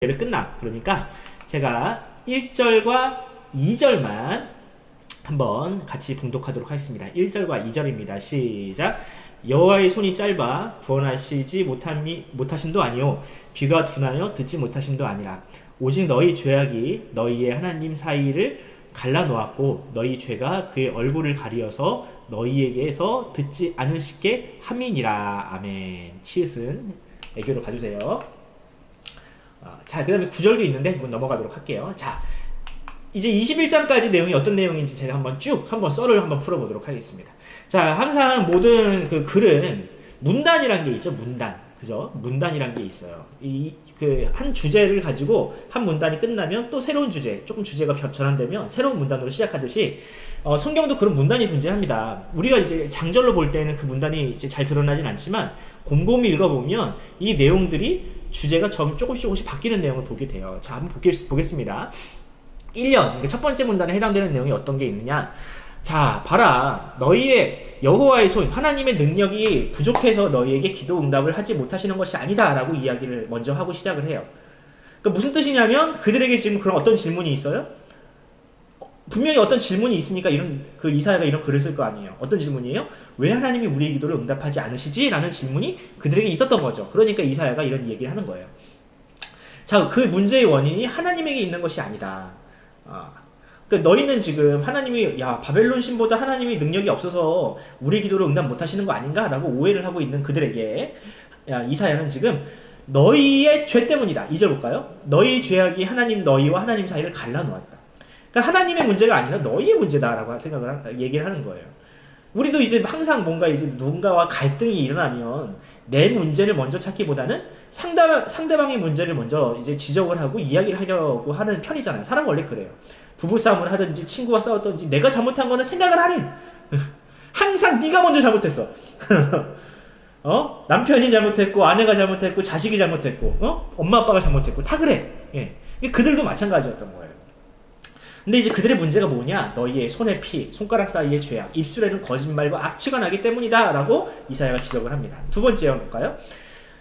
예배 끝나. 그러니까 제가 1절과 2절만 한번 같이 봉독하도록 하겠습니다. 1절과 2절입니다. 시작. 여호와의 손이 짧아 구원하시지 못하심도 아니요 귀가 둔하여 듣지 못하심도 아니라 오직 너희 죄악이 너희의 하나님 사이를 갈라놓았고 너희 죄가 그의 얼굴을 가리어서 너희에게서 듣지 않으시게 함이니라. 아멘. 치읓은 애교로 봐주세요. 자, 그 다음에 9절도 있는데 이건 넘어가도록 할게요. 자, 이제 21장까지 내용이 어떤 내용인지 제가 한번 썰을 한번 풀어보도록 하겠습니다. 자, 항상 모든 그 글은 문단이란 게 있죠. 문단. 그죠? 문단이란 게 있어요. 한 주제를 가지고 한 문단이 끝나면 또 새로운 주제, 조금 주제가 전환되면 새로운 문단으로 시작하듯이 성경도 그런 문단이 존재합니다. 우리가 이제 장절로 볼 때는 그 문단이 이제 잘 드러나진 않지만 곰곰이 읽어보면 이 내용들이 주제가 조금씩 바뀌는 내용을 보게 돼요. 자, 한번 보겠습니다. 1년, 첫 번째 문단에 해당되는 내용이 어떤 게 있느냐. 자, 봐라. 너희의 여호와의 손, 하나님의 능력이 부족해서 너희에게 기도 응답을 하지 못하시는 것이 아니다 라고 이야기를 먼저 하고 시작을 해요. 그러니까 무슨 뜻이냐면 그들에게 지금 그런 어떤 질문이 있어요? 분명히 어떤 질문이 있으니까 이사야가 이런 글을 쓸 거 아니에요. 어떤 질문이에요? 왜 하나님이 우리의 기도를 응답하지 않으시지? 라는 질문이 그들에게 있었던 거죠. 그러니까 이사야가 이런 얘기를 하는 거예요. 자, 그 문제의 원인이 하나님에게 있는 것이 아니다. 그러니까 너희는 지금 하나님이 바벨론 신보다 하나님이 능력이 없어서 우리 기도를 응답 못하시는 거 아닌가? 라고 오해를 하고 있는 그들에게 이사야는 지금 너희의 죄 때문이다. 2절 볼까요? 너희 죄악이 너희와 하나님 사이를 갈라놓았다. 그러니까 하나님의 문제가 아니라 너희의 문제다라고 얘기를 하는 거예요. 우리도 이제 항상 뭔가 이제 누군가와 갈등이 일어나면 내 문제를 먼저 찾기보다는 상대방의 문제를 먼저 이제 지적을 하고 이야기를 하려고 하는 편이잖아요. 사람은 원래 그래요. 부부싸움을 하든지 친구와 싸웠든지 내가 잘못한 거는 생각을 하니 항상 네가 먼저 잘못했어. 남편이 잘못했고 아내가 잘못했고 자식이 잘못했고 엄마 아빠가 잘못했고 다 그래. 예. 그들도 마찬가지였던 거예요. 근데 이제 그들의 문제가 뭐냐? 너희의 손에 피, 손가락 사이의 죄악, 입술에는 거짓말과 악취가 나기 때문이다 라고 이사야가 지적을 합니다. 두 번째 볼까요?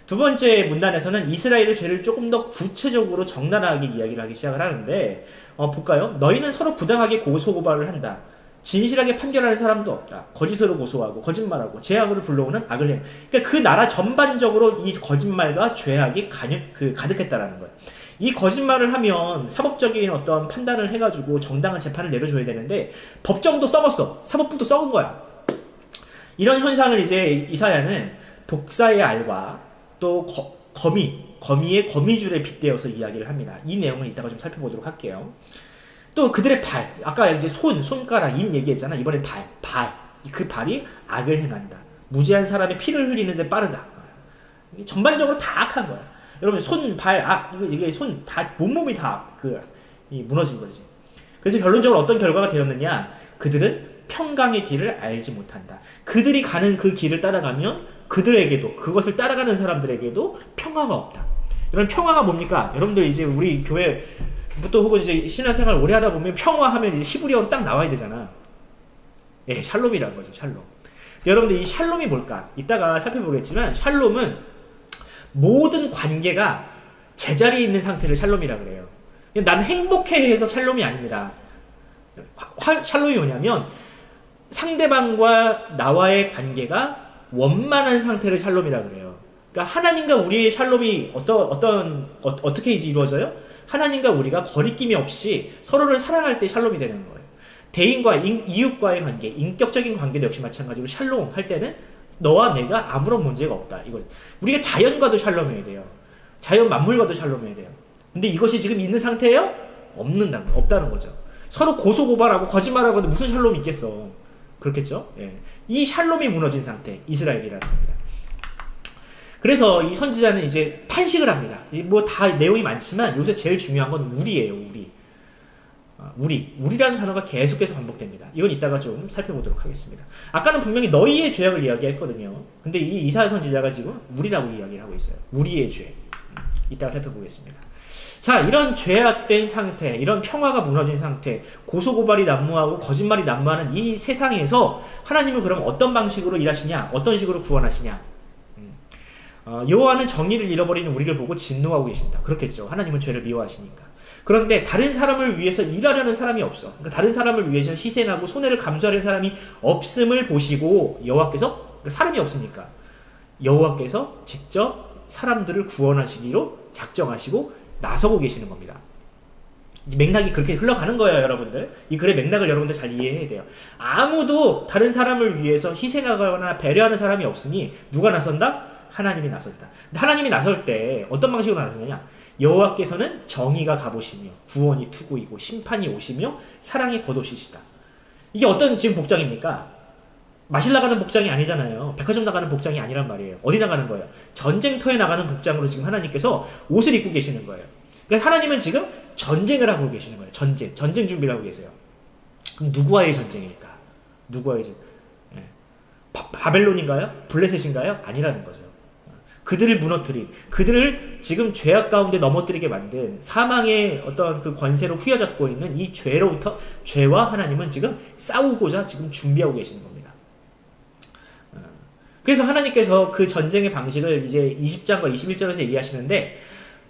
두 번째 문단에서는 이스라엘의 죄를 조금 더 구체적으로 적나라하게 이야기를 하기 시작을 하는데 볼까요? 너희는 서로 부당하게 고소고발을 한다. 진실하게 판결하는 사람도 없다. 거짓으로 고소하고 거짓말하고 죄악으로 불러오는 악을 행. 그러니까 그 나라 전반적으로 이 거짓말과 죄악이 가득했다라는 거예요. 이 거짓말을 하면 사법적인 어떤 판단을 해가지고 정당한 재판을 내려줘야 되는데 법정도 썩었어. 사법부도 썩은 거야. 이런 현상을 이제 이사야는 독사의 알과 또 거미의 거미줄에 빗대어서 이야기를 합니다. 이 내용은 이따가 좀 살펴보도록 할게요. 또 그들의 발, 아까 이제 손가락, 입 얘기했잖아. 이번엔 발. 그 발이 악을 행한다. 무지한 사람의 피를 흘리는데 빠르다. 전반적으로 다 악한 거야. 여러분 손, 발, 이게 온몸이 다 무너진 거지. 그래서 결론적으로 어떤 결과가 되었느냐? 그들은 평강의 길을 알지 못한다. 그들이 가는 그 길을 따라가면 그들에게도 그것을 따라가는 사람들에게도 평화가 없다. 여러분 평화가 뭡니까? 여러분들 이제 우리 교회부터 혹은 이제 신앙생활 오래 하다 보면 평화하면 이제 히브리어로 딱 나와야 되잖아. 예, 샬롬이라는 거죠. 샬롬. 여러분들 이 샬롬이 뭘까? 이따가 살펴보겠지만 샬롬은 모든 관계가 제자리에 있는 상태를 샬롬이라 그래요. 난 행복해 해서 샬롬이 아닙니다. 샬롬이 뭐냐면 상대방과 나와의 관계가 원만한 상태를 샬롬이라 그래요. 그러니까 하나님과 우리의 샬롬이 어떻게 이루어져요? 하나님과 우리가 거리낌이 없이 서로를 사랑할 때 샬롬이 되는 거예요. 대인과 이웃과의 관계, 인격적인 관계도 역시 마찬가지로 샬롬 할 때는 너와 내가 아무런 문제가 없다. 이거 우리가 자연과도 샬롬해야 돼요. 자연 만물과도 샬롬해야 돼요. 근데 이것이 지금 있는 상태예요? 없다는 거죠. 서로 고소고발하고 거짓말하고 하는데 무슨 샬롬이 있겠어. 그렇겠죠? 예. 이 샬롬이 무너진 상태, 이스라엘이라는 겁니다. 그래서 이 선지자는 이제 탄식을 합니다. 다 내용이 많지만 요새 제일 중요한 건 우리예요. 우리라는 단어가 계속해서 반복됩니다. 이건 이따가 좀 살펴보도록 하겠습니다. 아까는 분명히 너희의 죄악을 이야기했거든요. 근데 이 이사야 선지자가 지금 우리라고 이야기를 하고 있어요. 우리의 죄. 이따가 살펴보겠습니다. 자, 이런 죄악된 상태, 이런 평화가 무너진 상태, 고소고발이 난무하고 거짓말이 난무하는 이 세상에서 하나님은 그럼 어떤 방식으로 일하시냐? 어떤 식으로 구원하시냐? 여호와는 정의를 잃어버리는 우리를 보고 진노하고 계신다. 그렇겠죠. 하나님은 죄를 미워하시니까. 그런데 다른 사람을 위해서 일하려는 사람이 없어. 그러니까 다른 사람을 위해서 희생하고 손해를 감수하려는 사람이 없음을 보시고 여호와께서, 그러니까 사람이 없으니까 여호와께서 직접 사람들을 구원하시기로 작정하시고 나서고 계시는 겁니다. 맥락이 그렇게 흘러가는 거예요, 여러분들. 이 글의 맥락을 여러분들 잘 이해해야 돼요. 아무도 다른 사람을 위해서 희생하거나 배려하는 사람이 없으니 누가 나선다? 하나님이 나섰다. 하나님이 나설 때 어떤 방식으로 나서느냐? 여호와께서는 정의가 갑옷이며 구원이 투구이고 심판이 오시며 사랑이 겉옷이시다. 이게 어떤 지금 복장입니까? 마실 나가는 복장이 아니잖아요. 백화점 나가는 복장이 아니란 말이에요. 어디 나가는 거예요? 전쟁터에 나가는 복장으로 지금 하나님께서 옷을 입고 계시는 거예요. 그러니까 하나님은 지금 전쟁을 하고 계시는 거예요. 전쟁 준비를 하고 계세요. 그럼 누구와의 전쟁일까? 누구와의 전쟁? 바벨론인가요? 블레셋인가요? 아니라는 거죠. 그들을 무너뜨린, 그들을 지금 죄악 가운데 넘어뜨리게 만든 사망의 어떤 그 권세로 휘어잡고 있는 이 죄로부터, 죄와 하나님은 지금 싸우고자 지금 준비하고 계시는 겁니다. 그래서 하나님께서 그 전쟁의 방식을 이제 20장과 21절에서 얘기하시는데,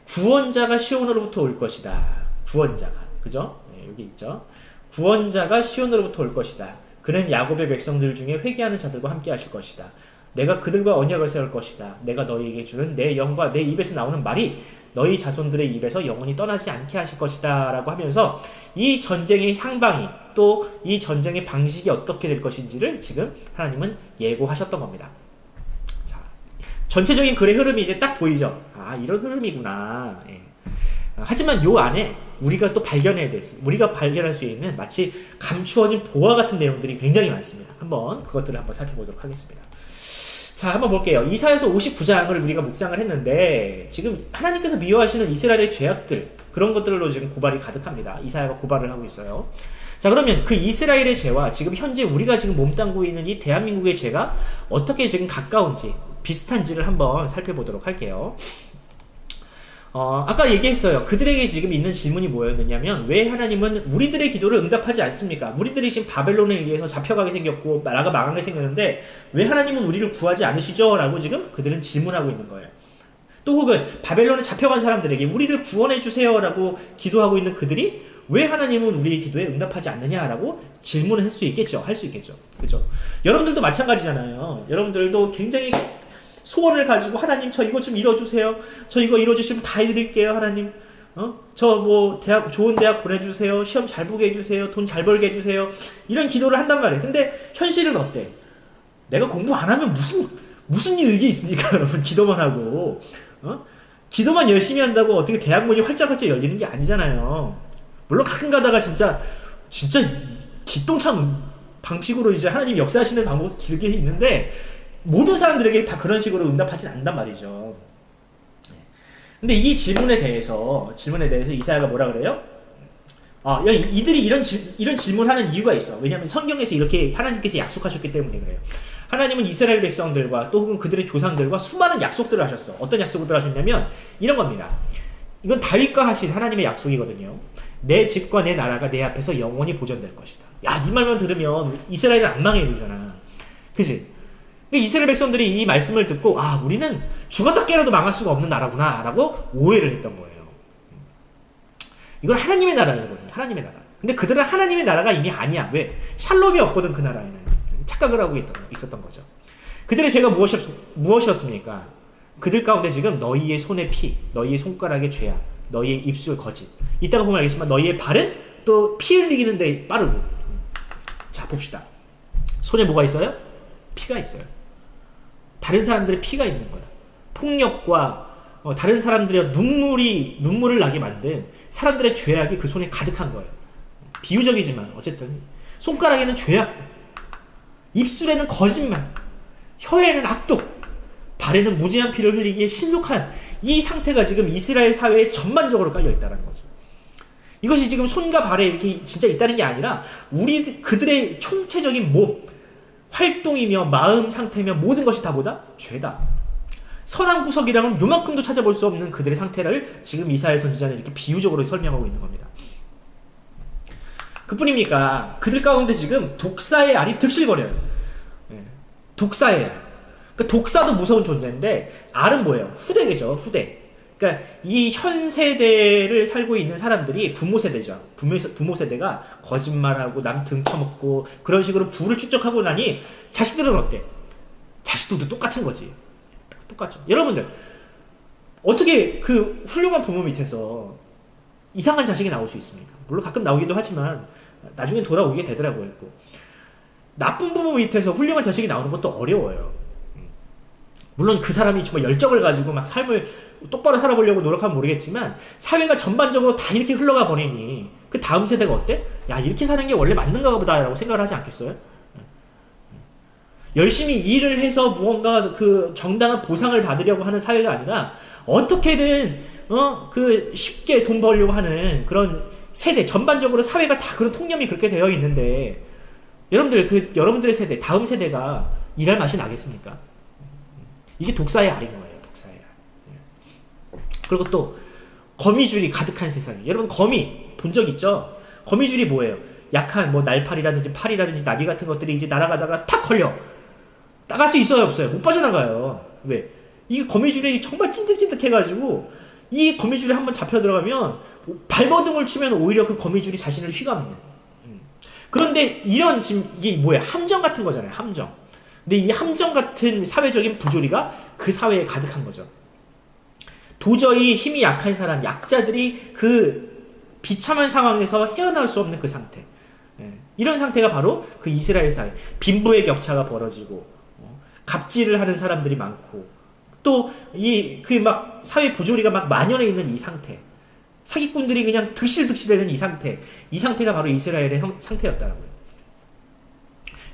구원자가 시온으로부터 올 것이다. 구원자가. 그죠? 네, 여기 있죠. 구원자가 시온으로부터 올 것이다. 그는 야곱의 백성들 중에 회개하는 자들과 함께 하실 것이다. 내가 그들과 언약을 세울 것이다. 내가 너희에게 주는 내 영과 내 입에서 나오는 말이 너희 자손들의 입에서 영원히 떠나지 않게 하실 것이다. 라고 하면서 이 전쟁의 향방이, 또 이 전쟁의 방식이 어떻게 될 것인지를 지금 하나님은 예고하셨던 겁니다. 자, 전체적인 글의 흐름이 이제 딱 보이죠? 아, 이런 흐름이구나. 예. 하지만 요 안에 우리가 또 우리가 발견할 수 있는 마치 감추어진 보화 같은 내용들이 굉장히 많습니다. 한번 그것들을 한번 살펴보도록 하겠습니다. 자, 한번 볼게요. 이사야서 59장을 우리가 묵상을 했는데, 지금 하나님께서 미워하시는 이스라엘의 죄악들, 그런 것들로 지금 고발이 가득합니다. 이사야가 고발을 하고 있어요. 자, 그러면 그 이스라엘의 죄와 지금 현재 우리가 지금 몸담고 있는 이 대한민국의 죄가 어떻게 지금 가까운지, 비슷한지를 한번 살펴보도록 할게요. 아까 얘기했어요. 그들에게 지금 있는 질문이 뭐였느냐면, 왜 하나님은 우리들의 기도를 응답하지 않습니까? 우리들이 지금 바벨론에 의해서 잡혀가게 생겼고 나라가 망하게 생겼는데 왜 하나님은 우리를 구하지 않으시죠? 라고 지금 그들은 질문하고 있는 거예요. 또 혹은 바벨론에 잡혀간 사람들에게 우리를 구원해 주세요 라고 기도하고 있는 그들이 왜 하나님은 우리의 기도에 응답하지 않느냐라고 질문을 할 수 있겠죠. 그죠? 여러분들도 마찬가지잖아요. 여러분들도 굉장히 소원을 가지고, 하나님 저 이거 좀 이뤄주세요. 저 이거 이뤄주시면 다 해드릴게요. 하나님, 저 뭐 좋은 대학 보내주세요. 시험 잘 보게 해주세요. 돈 잘 벌게 해주세요. 이런 기도를 한단 말이에요. 근데 현실은 어때? 내가 공부 안 하면 무슨 이익이 있습니까? 여러분, 기도만 하고, 기도만 열심히 한다고 어떻게 대학 문이 활짝활짝 열리는 게 아니잖아요. 물론 가끔 가다가 진짜 기똥찬 방식으로 이제 하나님 역사하시는 방법도 길게 있는데, 모든 사람들에게 다 그런 식으로 응답하진 않단 말이죠. 근데 이 질문에 대해서 이사야가 뭐라 그래요? 이들이 이런 질문하는 이유가 있어. 왜냐하면 성경에서 이렇게 하나님께서 약속하셨기 때문에 그래요. 하나님은 이스라엘 백성들과 또 혹은 그들의 조상들과 수많은 약속들을 하셨어. 어떤 약속들을 하셨냐면 이런 겁니다. 이건 다윗과 하신 하나님의 약속이거든요. 내 집과 내 나라가 내 앞에서 영원히 보존될 것이다. 야, 이 말만 들으면 이스라엘은 안 망해 이러잖아. 그치? 이스라엘 백성들이 이 말씀을 듣고, 우리는 죽었다 깨어나도 망할 수가 없는 나라구나 라고 오해를 했던 거예요. 이건 하나님의 나라거든요. 하나님의 나라. 근데 그들은 하나님의 나라가 이미 아니야. 왜? 샬롬이 없거든. 그 나라에는. 착각을 하고 있었던 거죠. 그들의 죄가 무엇이었습니까? 그들 가운데 지금 너희의 손의 피, 너희의 손가락의 죄악, 너희의 입술 거짓. 이따가 보면 알겠지만 너희의 발은 또 피 흘리기는 데 빠르고. 자, 봅시다. 손에 뭐가 있어요? 피가 있어요. 다른 사람들의 피가 있는 거야. 폭력과 다른 사람들의 눈물을 나게 만든 사람들의 죄악이 그 손에 가득한 거예요. 비유적이지만 어쨌든 손가락에는 죄악들, 입술에는 거짓말, 혀에는 악독, 발에는 무지한 피를 흘리기에 신속한 이 상태가 지금 이스라엘 사회에 전반적으로 깔려 있다는 거죠. 이것이 지금 손과 발에 이렇게 진짜 있다는 게 아니라 그들의 총체적인 몸, 활동이며 마음 상태며 모든 것이 다 뭐다? 죄다. 선한 구석이랑은 요만큼도 찾아볼 수 없는 그들의 상태를 지금 이사야 선지자는 이렇게 비유적으로 설명하고 있는 겁니다. 그뿐입니까? 그들 가운데 지금 독사의 알이 득실거려요. 독사의 알. 그러니까 독사도 무서운 존재인데 R은 뭐예요? 후대죠. 후대. 그러니까 이 현 세대를 살고 있는 사람들이 부모 세대죠. 부모 세대가 거짓말하고 남 등쳐먹고 그런 식으로 부를 축적하고 나니 자식들은 어때? 자식들도 똑같은 거지. 똑같죠. 여러분들 어떻게 그 훌륭한 부모 밑에서 이상한 자식이 나올 수 있습니까? 물론 가끔 나오기도 하지만 나중에 돌아오게 되더라고요. 나쁜 부모 밑에서 훌륭한 자식이 나오는 것도 어려워요. 물론 그 사람이 정말 열정을 가지고 막 삶을 똑바로 살아보려고 노력하면 모르겠지만 사회가 전반적으로 다 이렇게 흘러가 버리니 그 다음 세대가 어때? 야, 이렇게 사는 게 원래 맞는가 보다 라고 생각을 하지 않겠어요? 열심히 일을 해서 무언가 그 정당한 보상을 받으려고 하는 사회가 아니라 어떻게든 그 쉽게 돈 벌려고 하는 그런 세대, 전반적으로 사회가 다 그런 통념이 그렇게 되어 있는데 여러분들 여러분들의 세대, 다음 세대가 일할 맛이 나겠습니까? 이게 독사의 알인 거예요. 독사의 알. 그리고 또 거미줄이 가득한 세상에 여러분 거미 본 적 있죠? 거미줄이 뭐예요? 약한 뭐 날파리라든지 파리라든지 나비 같은 것들이 이제 날아가다가 탁 걸려 나갈 수 있어요? 없어요? 못 빠져나가요. 왜? 이게 거미줄이 정말 찐득찐득해가지고 이 거미줄에 한번 잡혀 들어가면 발버둥을 치면 오히려 그 거미줄이 자신을 휘감는. 그런데 이런 지금 이게 뭐야? 함정 같은 거잖아요. 함정. 근데 이 함정 같은 사회적인 부조리가 그 사회에 가득한 거죠. 도저히 힘이 약한 사람, 약자들이 그 비참한 상황에서 헤어나올 수 없는 그 상태. 이런 상태가 바로 그 이스라엘 사회. 빈부의 격차가 벌어지고, 갑질을 하는 사람들이 많고, 또 이 그 막 사회 부조리가 막 만연해 있는 이 상태. 사기꾼들이 그냥 득실득실되는 이 상태. 이 상태가 바로 이스라엘의 상태였다고요.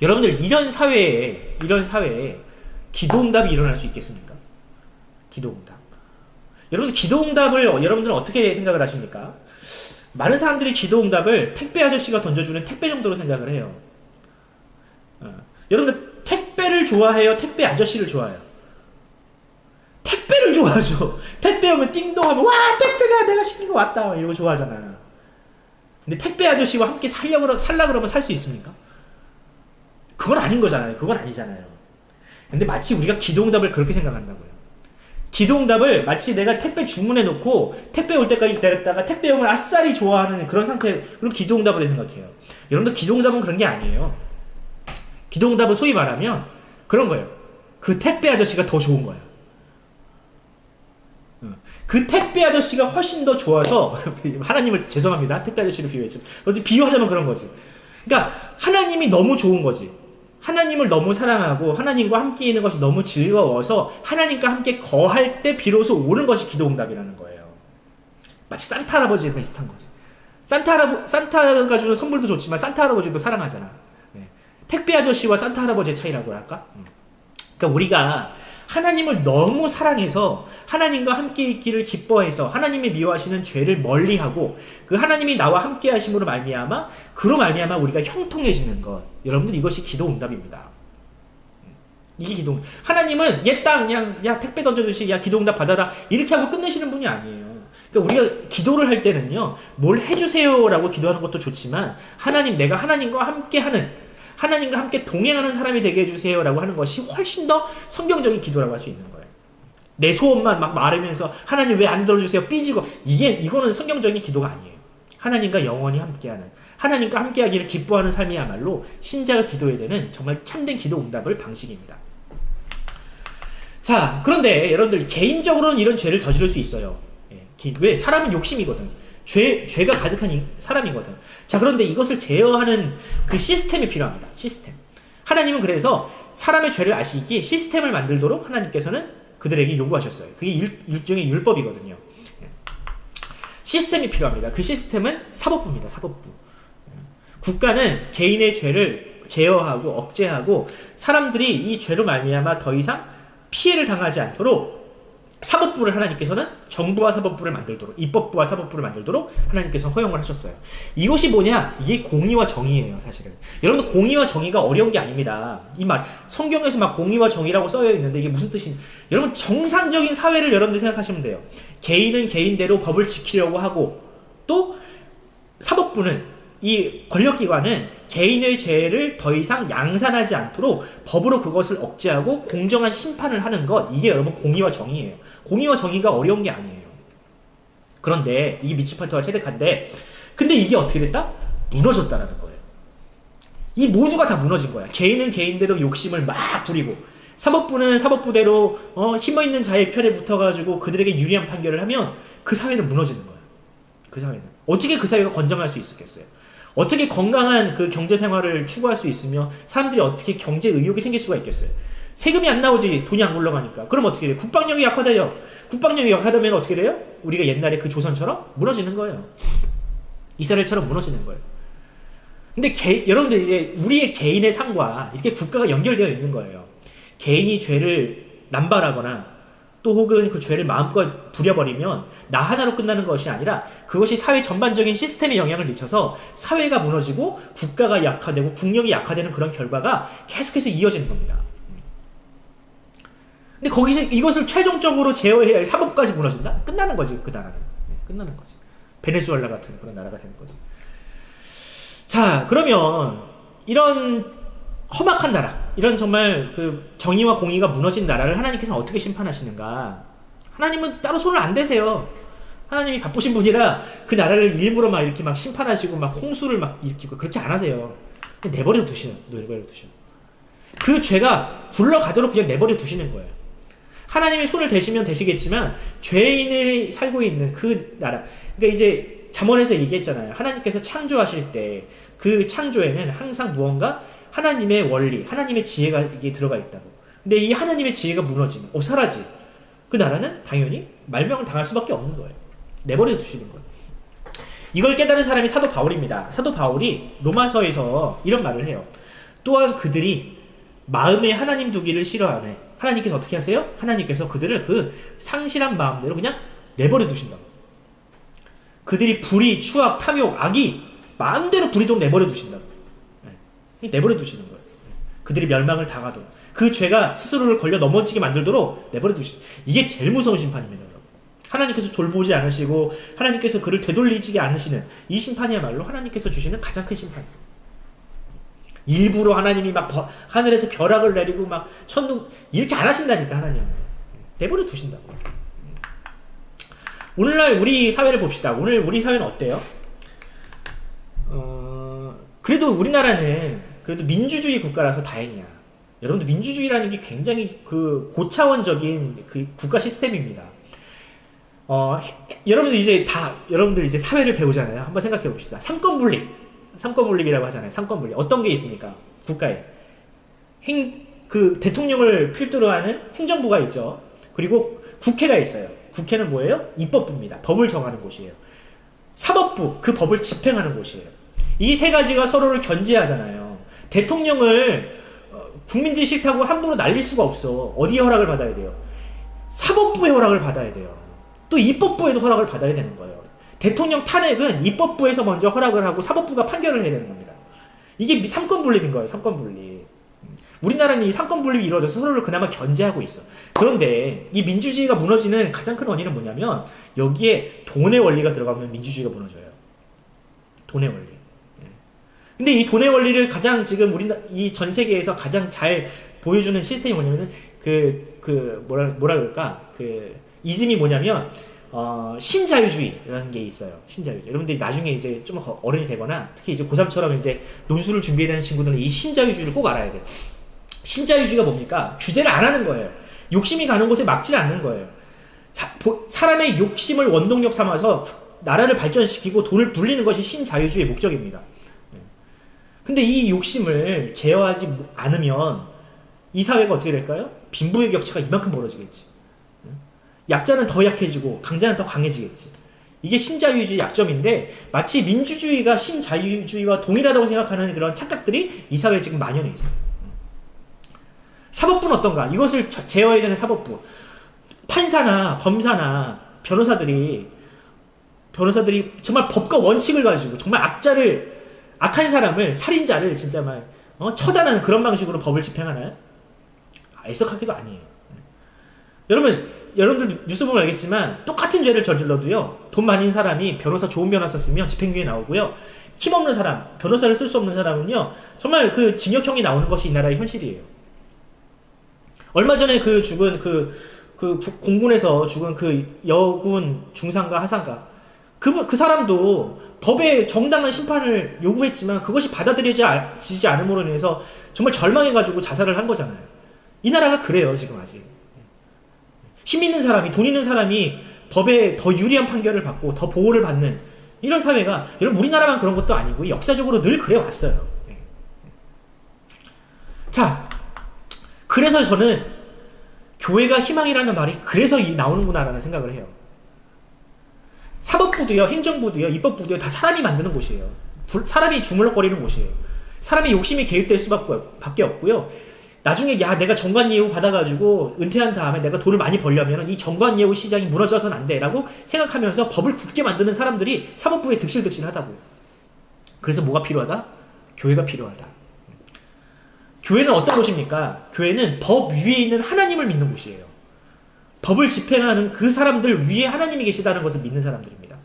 여러분들 이런 사회에 기도응답이 일어날 수 있겠습니까? 기도응답. 여러분들 기도응답을 여러분들은 어떻게 생각을 하십니까? 많은 사람들이 기도응답을 택배 아저씨가 던져주는 택배 정도로 생각을 해요. 여러분들 택배를 좋아해요? 택배 아저씨를 좋아해요? 택배를 좋아하죠. 택배 오면 띵동하면 와 택배가 내가 시킨 거 왔다 이러고 좋아하잖아. 근데 택배 아저씨와 함께 살라 그러면 살 수 있습니까? 그건 아닌 거잖아요. 그건 아니잖아요. 근데 마치 우리가 기도응답을 그렇게 생각한다고요. 기도응답을 마치 내가 택배 주문해 놓고 택배 올 때까지 기다렸다가 택배 오면 아싸리 좋아하는 그런 상태, 그런 기도응답을 생각해요. 여러분들 기도응답은 그런 게 아니에요. 기도응답은 소위 말하면 그런 거예요. 그 택배 아저씨가 더 좋은 거예요. 그 택배 아저씨가 훨씬 더 좋아서 하나님을 죄송합니다. 택배 아저씨를 비유했지만 비유하자면 그런 거지. 그러니까 하나님이 너무 좋은 거지. 하나님을 너무 사랑하고 하나님과 함께 있는 것이 너무 즐거워서 하나님과 함께 거할 때 비로소 오는 것이 기도응답이라는 거예요. 마치 산타 할아버지랑 비슷한 거지. 산타가 주는 선물도 좋지만 산타 할아버지도 사랑하잖아. 네. 택배 아저씨와 산타 할아버지의 차이라고 할까? 그러니까 우리가 하나님을 너무 사랑해서 하나님과 함께 있기를 기뻐해서 하나님이 미워하시는 죄를 멀리하고 그 하나님이 나와 함께 하심으로 말미암아 그로 말미암아 우리가 형통해지는 것. 여러분들 이것이 기도응답입니다. 이게 기도응답. 하나님은 얘 그냥 야 택배 던져주시 야 기도응답 받아라 이렇게 하고 끝내시는 분이 아니에요. 그러니까 우리가 기도를 할 때는요 뭘 해주세요라고 기도하는 것도 좋지만 하나님 내가 하나님과 함께 동행하는 사람이 되게 해주세요 라고 하는 것이 훨씬 더 성경적인 기도라고 할 수 있는 거예요. 내 소원만 막 말하면서 하나님 왜 안 들어주세요 삐지고 이거는 성경적인 기도가 아니에요. 하나님과 영원히 함께하는 하나님과 함께하기를 기뻐하는 삶이야말로 신자가 기도해야 되는 정말 참된 기도 응답을 방식입니다. 자, 그런데 여러분들 개인적으로는 이런 죄를 저지를 수 있어요. 왜? 사람은 욕심이거든. 죄가 가득한 사람이거든. 자, 그런데 이것을 제어하는 그 시스템이 필요합니다. 시스템. 하나님은 그래서 사람의 죄를 아시기에 시스템을 만들도록 하나님께서는 그들에게 요구하셨어요. 그게 일종의 율법이거든요. 시스템이 필요합니다. 그 시스템은 사법부입니다. 사법부. 국가는 개인의 죄를 제어하고 억제하고 사람들이 이 죄로 말미암아 더 이상 피해를 당하지 않도록 사법부를 하나님께서는 정부와 사법부를 만들도록 입법부와 사법부를 만들도록 하나님께서 허용을 하셨어요. 이것이 뭐냐? 이게 공의와 정의예요. 사실은 여러분들 공의와 정의가 어려운 게 아닙니다. 이 말 성경에서 막 공의와 정의라고 써여 있는데 이게 무슨 뜻인지 여러분 정상적인 사회를 여러분들 생각하시면 돼요. 개인은 개인대로 법을 지키려고 하고 또 사법부는 이 권력기관은 개인의 죄를 더 이상 양산하지 않도록 법으로 그것을 억제하고 공정한 심판을 하는 것, 이게 여러분 공의와 정의예요. 공의와 정의가 어려운 게 아니에요. 그런데 이게 미치파트와 체데카인데, 근데 이게 어떻게 됐다? 무너졌다라는 거예요. 이 모두가 다 무너진 거야. 개인은 개인대로 욕심을 막 부리고, 사법부는 사법부대로 힘있는 자의 편에 붙어가지고 그들에게 유리한 판결을 하면 그 사회는 무너지는 거야. 그 사회는. 어떻게 그 사회가 건강할 수 있었겠어요? 어떻게 건강한 그 경제 생활을 추구할 수 있으며 사람들이 어떻게 경제 의욕이 생길 수가 있겠어요? 세금이 안 나오지, 돈이 안 굴러가니까. 그럼 어떻게 돼요? 국방력이 약화돼요. 국방력이 약화되면 어떻게 돼요? 우리가 옛날에 그 조선처럼 무너지는 거예요. 이스라엘처럼 무너지는 거예요. 근데 여러분들 이제 우리의 개인의 삶과 이렇게 국가가 연결되어 있는 거예요. 개인이 죄를 남발하거나 또 혹은 그 죄를 마음껏 부려버리면 나 하나로 끝나는 것이 아니라 그것이 사회 전반적인 시스템에 영향을 미쳐서 사회가 무너지고 국가가 약화되고 국력이 약화되는 그런 결과가 계속해서 이어지는 겁니다. 근데 거기서 이것을 최종적으로 제어해야 할 사법부까지 무너진다? 끝나는 거지, 그 나라는. 끝나는 거지. 베네수엘라 같은 그런 나라가 되는 거지. 자, 그러면 이런 험악한 나라, 이런 정말 그 정의와 공의가 무너진 나라를 하나님께서는 어떻게 심판하시는가? 하나님은 따로 손을 안 대세요. 하나님이 바쁘신 분이라 그 나라를 일부러 막 이렇게 막 심판하시고 막 홍수를 막 일으키고 그렇게 안 하세요. 그냥 내버려 두시는, 그 죄가 굴러가도록 그냥 내버려 두시는 거예요. 하나님이 손을 대시면 대시겠지만 죄인이 살고 있는 그 나라, 그러니까 이제 잠언에서 얘기했잖아요. 하나님께서 창조하실 때 그 창조에는 항상 무언가 하나님의 원리, 하나님의 지혜가 이게 들어가 있다고. 근데 이 하나님의 지혜가 무너지면, 사라지. 그 나라는 당연히 말명을 당할 수밖에 없는 거예요. 내버려 두시는 거예요. 이걸 깨달은 사람이 사도 바울입니다. 사도 바울이 로마서에서 이런 말을 해요. 또한 그들이 마음에 하나님 두기를 싫어하네. 하나님께서 어떻게 하세요? 하나님께서 그들을 그 상실한 마음대로 그냥 내버려 두신다고. 그들이 불의, 추악, 탐욕, 악이 마음대로 부리도록 내버려 두신다고. 내버려 두시는 거예요. 그들이 멸망을 당하도 그 죄가 스스로를 걸려 넘어지게 만들도록 내버려 두시는, 이게 제일 무서운 심판입니다. 여러분. 하나님께서 돌보지 않으시고 하나님께서 그를 되돌리지 않으시는 이 심판이야말로 하나님께서 주시는 가장 큰 심판입니다. 일부러 하나님이 막 하늘에서 벼락을 내리고 막 천둥 이렇게 안 하신다니까. 하나님은 내버려 두신다고. 오늘날 우리 사회를 봅시다. 오늘 우리 사회는 어때요? 그래도 우리나라는 그래도 민주주의 국가라서 다행이야. 여러분들 민주주의라는 게 굉장히 그 고차원적인 그 국가 시스템입니다. 여러분들 이제 사회를 배우잖아요. 한번 생각해 봅시다. 삼권분립이라고 하잖아요. 삼권분립. 어떤 게 있습니까? 국가에. 그 대통령을 필두로 하는 행정부가 있죠. 그리고 국회가 있어요. 국회는 뭐예요? 입법부입니다. 법을 정하는 곳이에요. 사법부, 그 법을 집행하는 곳이에요. 이 세 가지가 서로를 견제하잖아요. 대통령을 국민들이 싫다고 함부로 날릴 수가 없어. 어디에 허락을 받아야 돼요? 사법부의 허락을 받아야 돼요. 또 입법부에도 허락을 받아야 되는 거예요. 대통령 탄핵은 입법부에서 먼저 허락을 하고 사법부가 판결을 해야 되는 겁니다. 이게 삼권분립인 거예요. 삼권분립. 우리나라는 이 삼권분립이 이루어져서 서로를 그나마 견제하고 있어. 그런데 이 민주주의가 무너지는 가장 큰 원인은 뭐냐면 여기에 돈의 원리가 들어가면 민주주의가 무너져요. 돈의 원리. 근데 이 돈의 원리를 가장 지금 이 전 세계에서 가장 잘 보여주는 시스템이 뭐냐면은 뭐라 그럴까? 이즘이 뭐냐면 신자유주의라는 게 있어요. 신자유주의. 여러분들이 나중에 이제 좀 어른이 되거나 특히 이제 고3처럼 이제 논술을 준비해야 되는 친구들은 이 신자유주의를 꼭 알아야 돼요. 신자유주의가 뭡니까? 규제를 안 하는 거예요. 욕심이 가는 곳에 막지 않는 거예요. 사람의 욕심을 원동력 삼아서 나라를 발전시키고 돈을 불리는 것이 신자유주의의 목적입니다. 근데 이 욕심을 제어하지 않으면 이 사회가 어떻게 될까요? 빈부의 격차가 이만큼 벌어지겠지. 약자는 더 약해지고 강자는 더 강해지겠지. 이게 신자유주의 약점인데 마치 민주주의가 신자유주의와 동일하다고 생각하는 그런 착각들이 이 사회에 지금 만연해 있어요. 사법부는 어떤가? 이것을 제어해야 되는 사법부. 판사나 검사나 변호사들이 정말 법과 원칙을 가지고 정말 악한 사람을, 살인자를 진짜 막 처단하는 그런 방식으로 법을 집행하나요? 애석하기도 아니에요. 여러분들 뉴스 보면 알겠지만 똑같은 죄를 저질러도요, 돈 많은 사람이 좋은 변호사 썼으면 집행유예 나오고요, 힘없는 사람, 변호사를 쓸 수 없는 사람은요, 정말 그 징역형이 나오는 것이 이 나라의 현실이에요. 얼마 전에 그 죽은 공군에서 죽은 그 여군 중상과 하상가, 그 사람도 법의 정당한 심판을 요구했지만 그것이 받아들여지지 않음으로 인해서 정말 절망해가지고 자살을 한 거잖아요. 이 나라가 그래요, 지금 아직. 힘 있는 사람이, 돈 있는 사람이 법에 더 유리한 판결을 받고 더 보호를 받는 이런 사회가, 여러분, 우리나라만 그런 것도 아니고 역사적으로 늘 그래 왔어요. 자, 그래서 저는 교회가 희망이라는 말이 그래서 나오는구나라는 생각을 해요. 사법부도요, 행정부도요, 입법부도요, 다 사람이 만드는 곳이에요. 사람이 주물럭거리는 곳이에요. 사람의 욕심이 개입될 수밖에 없고요. 나중에 내가 정관예우 받아가지고 은퇴한 다음에 내가 돈을 많이 벌려면 이 정관예우 시장이 무너져서는 안 돼 라고 생각하면서 법을 굳게 만드는 사람들이 사법부에 득실득실하다고. 그래서 뭐가 필요하다? 교회가 필요하다. 교회는 어떤 곳입니까? 교회는 법 위에 있는 하나님을 믿는 곳이에요. 법을 집행하는 그 사람들 위에 하나님이 계시다는 것을 믿는 사람들입니다.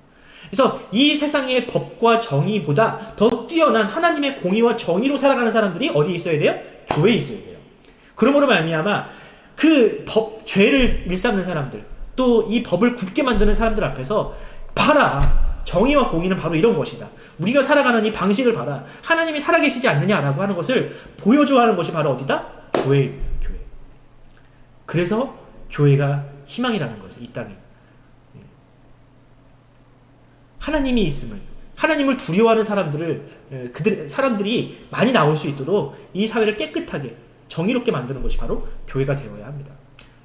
그래서 이 세상의 법과 정의보다 더 뛰어난 하나님의 공의와 정의로 살아가는 사람들이 어디에 있어야 돼요? 교회에 있어야 돼요. 그러므로 말미암아 그 죄를 일삼는 사람들, 또 이 법을 굽게 만드는 사람들 앞에서 봐라, 정의와 공의는 바로 이런 것이다. 우리가 살아가는 이 방식을 봐라. 하나님이 살아계시지 않느냐라고 하는 것을 보여줘야 하는 것이 바로 어디다? 교회. 그래서 교회가 희망이라는 거죠, 이 땅에. 하나님이 있음을, 하나님을 두려워하는 사람들이 많이 나올 수 있도록 이 사회를 깨끗하게, 정의롭게 만드는 것이 바로 교회가 되어야 합니다.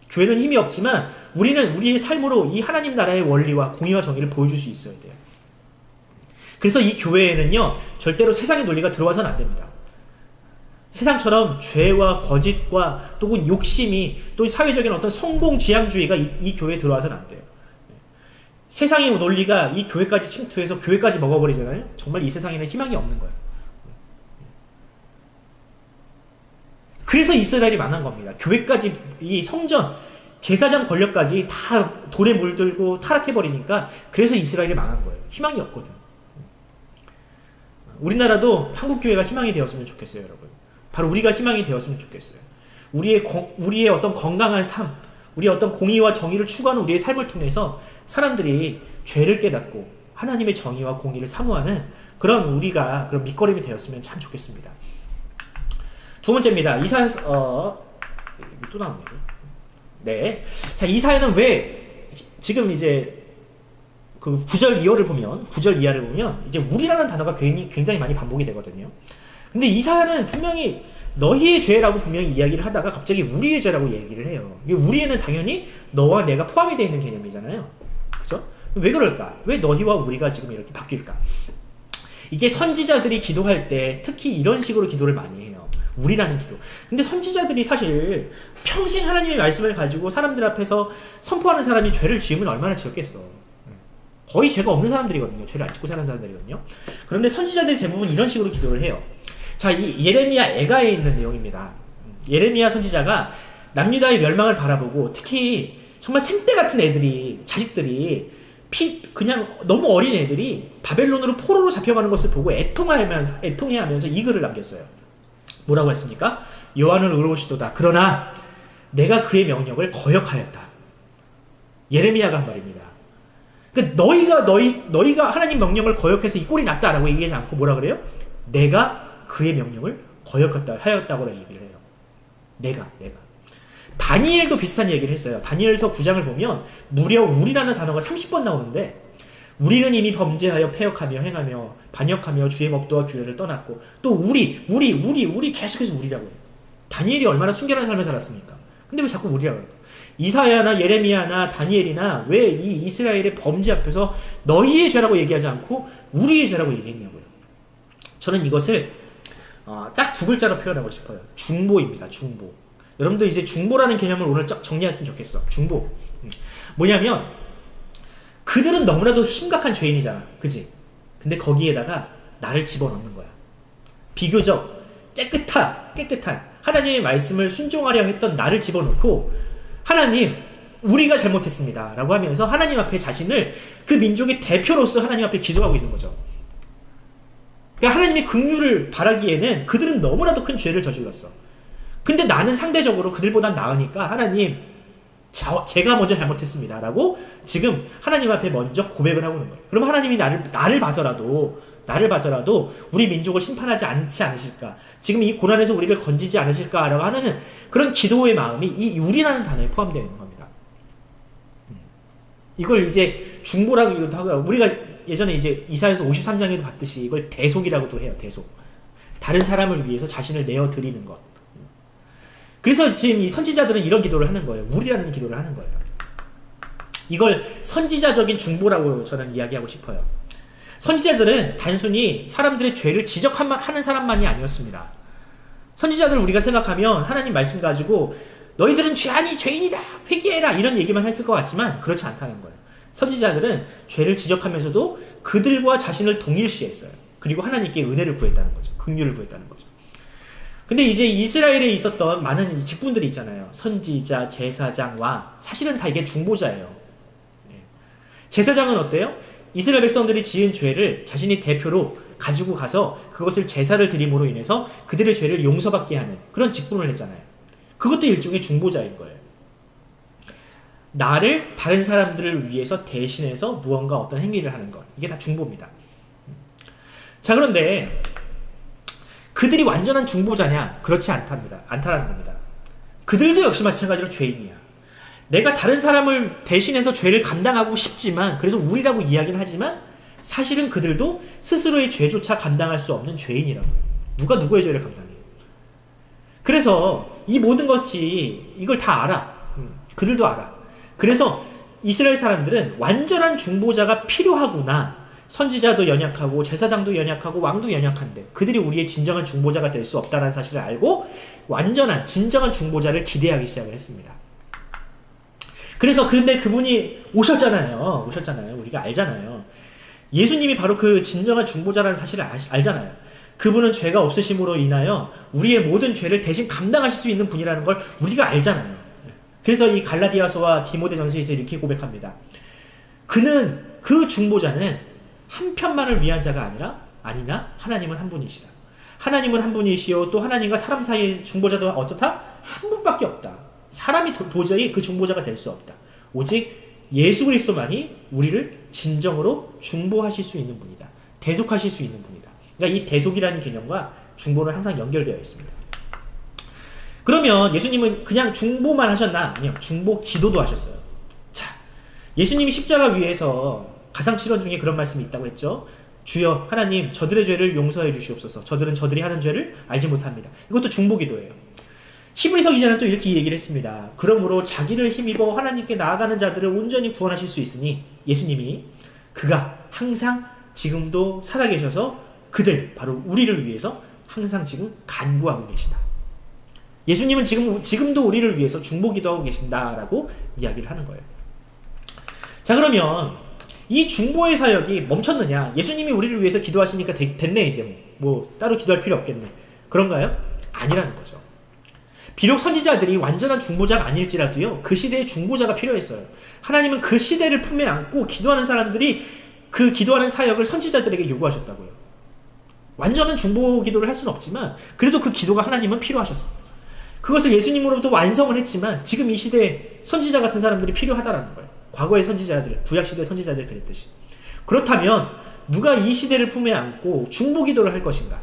교회는 힘이 없지만 우리는 우리의 삶으로 이 하나님 나라의 원리와 공의와 정의를 보여줄 수 있어야 돼요. 그래서 이 교회에는요, 절대로 세상의 논리가 들어와서는 안 됩니다. 세상처럼 죄와 거짓과 또 욕심이, 또 사회적인 어떤 성공 지향주의가 이 교회에 들어와서는 안 돼요. 세상의 논리가 이 교회까지 침투해서 교회까지 먹어버리잖아요. 정말 이 세상에는 희망이 없는 거예요. 그래서 이스라엘이 망한 겁니다. 교회까지, 이 성전, 제사장 권력까지 다 돌에 물들고 타락해버리니까 그래서 이스라엘이 망한 거예요. 희망이 없거든. 우리나라도 한국교회가 희망이 되었으면 좋겠어요, 여러분. 바로 우리가 희망이 되었으면 좋겠어요. 우리의 어떤 건강한 삶, 우리의 어떤 공의와 정의를 추구하는 우리의 삶을 통해서 사람들이 죄를 깨닫고 하나님의 정의와 공의를 사모하는 그런 밑거름이 되었으면 참 좋겠습니다. 두 번째입니다. 또 나오네요. 네. 자, 이사야는 왜, 지금 이제, 그 9절 이하를 보면, 이제 우리라는 단어가 굉장히 많이 반복이 되거든요. 근데 이사야는 분명히 너희의 죄라고 분명히 이야기를 하다가 갑자기 우리의 죄라고 얘기를 해요. 이 우리에는 당연히 너와 내가 포함이 되어 있는 개념이잖아요. 그죠? 왜 그럴까? 왜 너희와 우리가 지금 이렇게 바뀔까? 이게 선지자들이 기도할 때 특히 이런 식으로 기도를 많이 해요. 우리라는 기도. 근데 선지자들이 사실 평생 하나님의 말씀을 가지고 사람들 앞에서 선포하는 사람이 죄를 지으면 얼마나 지었겠어. 거의 죄가 없는 사람들이거든요. 죄를 안 짓고 사는 사람들이거든요. 그런데 선지자들이 대부분 이런 식으로 기도를 해요. 자, 이 예레미야 애가에 있는 내용입니다. 예레미야 선지자가 남유다의 멸망을 바라보고 특히 정말 생떼 같은 자식들이 그냥 너무 어린 애들이 바벨론으로 포로로 잡혀가는 것을 보고 애통해하면서 이 글을 남겼어요. 뭐라고 했습니까? 여호와는 의로우시도다. 그러나 내가 그의 명령을 거역하였다. 예레미야가 한 말입니다. 그러니까 너희가 하나님 명령을 거역해서 이 꼴이 났다라고 얘기하지 않고 뭐라 그래요? 내가 그의 명령을 거역하였다고 얘기를 해요. 내가. 다니엘도 비슷한 얘기를 했어요. 다니엘서 9장을 보면 무려 우리라는 단어가 30번 나오는데 우리는 이미 범죄하여 패역하며 행하며 반역하며 주의 법도와 규례를 떠났고 또 우리 계속해서 우리라고 해요. 다니엘이 얼마나 순결한 삶을 살았습니까? 근데 왜 자꾸 우리라고 해요? 이사야나 예레미야나 다니엘이나 왜 이 이스라엘의 범죄 앞에서 너희의 죄라고 얘기하지 않고 우리의 죄라고 얘기했냐고요. 저는 이것을 딱 두 글자로 표현하고 싶어요. 중보입니다. 중보. 여러분들 이제 중보라는 개념을 오늘 쫙 정리했으면 좋겠어. 중보. 뭐냐면 그들은 너무나도 심각한 죄인이잖아. 그치? 근데 거기에다가 나를 집어넣는 거야. 비교적 깨끗한 하나님의 말씀을 순종하려 했던 나를 집어넣고 하나님, 우리가 잘못했습니다 라고 하면서 하나님 앞에 자신을 그 민족의 대표로서 하나님 앞에 기도하고 있는 거죠. 그러니까 하나님이 긍휼을 바라기에는 그들은 너무나도 큰 죄를 저질렀어. 근데 나는 상대적으로 그들보단 나으니까 하나님, 제가 먼저 잘못했습니다 라고 지금 하나님 앞에 먼저 고백을 하고 있는 거예요. 그럼 하나님이 나를 봐서라도 우리 민족을 심판하지 않지 않으실까, 지금 이 고난에서 우리를 건지지 않으실까라고 하는 그런 기도의 마음이 이 유리라는 단어에 포함되어 있는 겁니다. 이걸 이제 중보라고 하고요. 우리가 예전에 이제 이사야서 53장에도 봤듯이 이걸 대속이라고도 해요. 대속. 다른 사람을 위해서 자신을 내어 드리는 것. 그래서 지금 이 선지자들은 이런 기도를 하는 거예요. 우리라는 기도를 하는 거예요. 이걸 선지자적인 중보라고 저는 이야기하고 싶어요. 선지자들은 단순히 사람들의 죄를 지적하는 사람만이 아니었습니다. 선지자들 우리가 생각하면 하나님 말씀 가지고 너희들은 죄인이다, 회개해라, 이런 얘기만 했을 것 같지만 그렇지 않다는 거예요. 선지자들은 죄를 지적하면서도 그들과 자신을 동일시했어요. 그리고 하나님께 은혜를 구했다는 거죠. 긍휼을 구했다는 거죠. 근데 이제 이스라엘에 있었던 많은 직분들이 있잖아요. 선지자, 제사장, 왕. 사실은 다 이게 중보자예요. 제사장은 어때요? 이스라엘 백성들이 지은 죄를 자신이 대표로 가지고 가서 그것을 제사를 드림으로 인해서 그들의 죄를 용서받게 하는 그런 직분을 했잖아요. 그것도 일종의 중보자인 거예요. 나를 다른 사람들을 위해서 대신해서 무언가 어떤 행위를 하는 것. 이게 다 중보입니다. 자, 그런데 그들이 완전한 중보자냐? 그렇지 않다라는 겁니다. 그들도 역시 마찬가지로 죄인이야. 내가 다른 사람을 대신해서 죄를 감당하고 싶지만, 그래서 우리라고 이야기는 하지만 사실은 그들도 스스로의 죄조차 감당할 수 없는 죄인이라고요. 누가 누구의 죄를 감당해요? 그래서 이 모든 것이 이걸 다 알아. 그들도 알아. 그래서 이스라엘 사람들은 완전한 중보자가 필요하구나. 선지자도 연약하고 제사장도 연약하고 왕도 연약한데 그들이 우리의 진정한 중보자가 될 수 없다는 사실을 알고 완전한 진정한 중보자를 기대하기 시작을 했습니다. 그래서 근데 그분이 오셨잖아요. 우리가 알잖아요. 예수님이 바로 그 진정한 중보자라는 사실을 알잖아요. 그분은 죄가 없으심으로 인하여 우리의 모든 죄를 대신 감당하실 수 있는 분이라는 걸 우리가 알잖아요. 그래서 이 갈라디아서와 디모데전서에서 이렇게 고백합니다. 그 중보자는 한 편만을 위한 자가 아니나 하나님은 한 분이시다. 하나님은 한 분이시요 또 하나님과 사람 사이의 중보자도 어떻다? 한 분밖에 없다. 사람이 도저히 그 중보자가 될 수 없다. 오직 예수 그리스도만이 우리를 진정으로 중보하실 수 있는 분이다. 대속하실 수 있는 분이다. 그러니까 이 대속이라는 개념과 중보는 항상 연결되어 있습니다. 그러면 예수님은 그냥 중보만 하셨나? 아니요. 중보 기도도 하셨어요. 자, 예수님이 십자가 위에서 가상칠언 중에 그런 말씀이 있다고 했죠. 주여 하나님 저들의 죄를 용서해 주시옵소서. 저들은 저들이 하는 죄를 알지 못합니다. 이것도 중보기도예요. 히브리서 기자는 또 이렇게 얘기를 했습니다. 그러므로 자기를 힘입어 하나님께 나아가는 자들을 온전히 구원하실 수 있으니 예수님이 그가 항상 지금도 살아계셔서 그들 바로 우리를 위해서 항상 지금 간구하고 계시다. 예수님은 지금도 우리를 위해서 중보기도하고 계신다라고 이야기를 하는 거예요. 자, 그러면 이 중보의 사역이 멈췄느냐? 예수님이 우리를 위해서 기도하시니까 됐네 이제 뭐 따로 기도할 필요 없겠네. 그런가요? 아니라는 거죠. 비록 선지자들이 완전한 중보자가 아닐지라도요. 그 시대에 중보자가 필요했어요. 하나님은 그 시대를 품에 안고 기도하는 사람들이 그 기도하는 사역을 선지자들에게 요구하셨다고요. 완전한 중보 기도를 할 수는 없지만 그래도 그 기도가 하나님은 필요하셨어. 그것을 예수님으로부터 완성을 했지만 지금 이 시대에 선지자 같은 사람들이 필요하다라는 거예요. 과거의 선지자들, 구약시대 선지자들이 그랬듯이. 그렇다면 누가 이 시대를 품에 안고 중보기도를 할 것인가?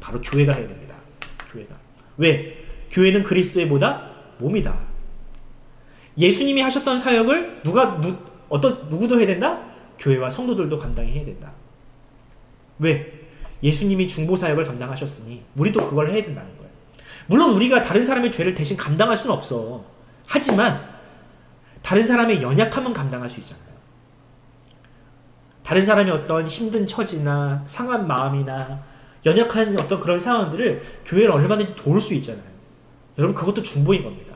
바로 교회가 해야 됩니다. 교회가. 왜? 교회는 그리스도의 보다 몸이다. 예수님이 하셨던 사역을 누구도 해야 된다? 교회와 성도들도 감당해야 된다. 왜? 예수님이 중보사역을 감당하셨으니 우리도 그걸 해야 된다는 거예요. 물론 우리가 다른 사람의 죄를 대신 감당할 수는 없어. 하지만 다른 사람의 연약함은 감당할 수 있잖아요. 다른 사람의 어떤 힘든 처지나 상한 마음이나 연약한 어떤 그런 상황들을 교회를 얼마든지 도울 수 있잖아요. 여러분 그것도 중보인 겁니다.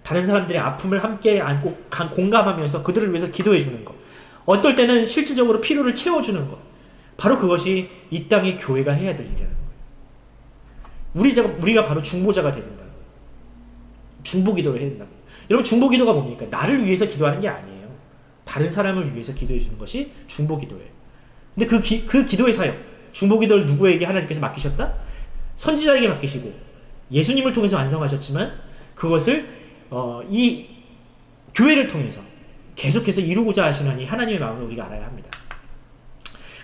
다른 사람들의 아픔을 함께 안고 공감하면서 그들을 위해서 기도해 주는 것. 어떨 때는 실질적으로 필요를 채워주는 것. 바로 그것이 이 땅의 교회가 해야 될 일이라는 거예요. 우리가 바로 중보자가 되는 거예요. 중보기도를 해야 된다는 거예요. 여러분 중보기도가 뭡니까? 나를 위해서 기도하는 게 아니에요. 다른 사람을 위해서 기도해 주는 것이 중보기도예요. 근데 그 기도의 사역, 중보기도를 누구에게 하나님께서 맡기셨다? 선지자에게 맡기시고 예수님을 통해서 완성하셨지만 그것을 이 교회를 통해서 계속해서 이루고자 하시는 이 하나님의 마음을 우리가 알아야 합니다.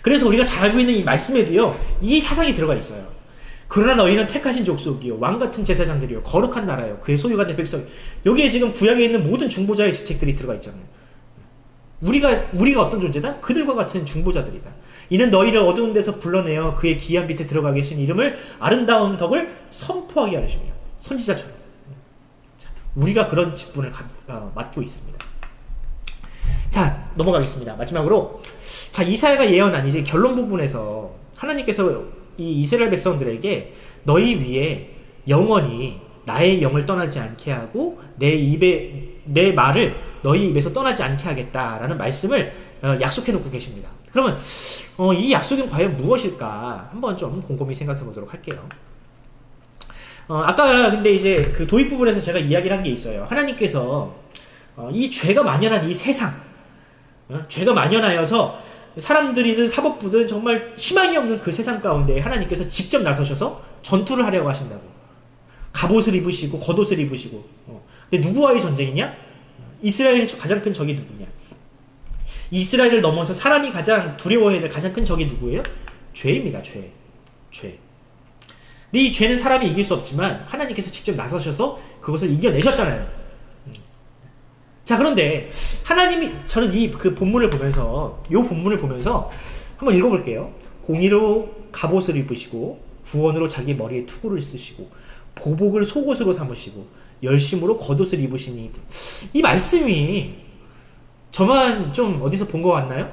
그래서 우리가 잘 알고 있는 이 말씀에도요, 이 사상이 들어가 있어요. 그러나 너희는 택하신 족속이요, 왕같은 제사장들이요, 거룩한 나라요, 그의 소유가 된 백성. 여기에 지금 구약에 있는 모든 중보자의 직책들이 들어가 있잖아요. 우리가 어떤 존재다? 그들과 같은 중보자들이다. 이는 너희를 어두운 데서 불러내어 그의 기한 밑에 들어가 계신 이름을 아름다운 덕을 선포하게 하시며, 선지자처럼. 우리가 그런 직분을 맡고 있습니다. 자, 넘어가겠습니다. 마지막으로, 자, 이사야가 예언한 이제 결론 부분에서 하나님께서 이 이스라엘 백성들에게 너희 위에 영원히 나의 영을 떠나지 않게 하고 내 말을 너희 입에서 떠나지 않게 하겠다라는 말씀을 약속해 놓고 계십니다. 그러면 이 약속은 과연 무엇일까? 한번 좀 곰곰이 생각해 보도록 할게요. 아까 근데 이제 그 도입 부분에서 제가 이야기를 한 게 있어요. 하나님께서 이 죄가 만연한 이 세상, 죄가 만연하여서 사람들이든 사법부든 정말 희망이 없는 그 세상 가운데 하나님께서 직접 나서셔서 전투를 하려고 하신다고. 갑옷을 입으시고 겉옷을 입으시고. 근데 누구와의 전쟁이냐? 이스라엘의 가장 큰 적이 누구냐? 이스라엘을 넘어서 사람이 가장 두려워해야 될 가장 큰 적이 누구예요? 죄입니다. 죄. 근데 이 죄는 사람이 이길 수 없지만 하나님께서 직접 나서셔서 그것을 이겨내셨잖아요. 자, 그런데 하나님이, 저는 이 본문을 보면서, 한번 읽어볼게요. 공의로 갑옷을 입으시고 구원으로 자기 머리에 투구를 쓰시고 보복을 속옷으로 삼으시고 열심으로 겉옷을 입으시니. 이 말씀이 저만 좀 어디서 본 것 같나요?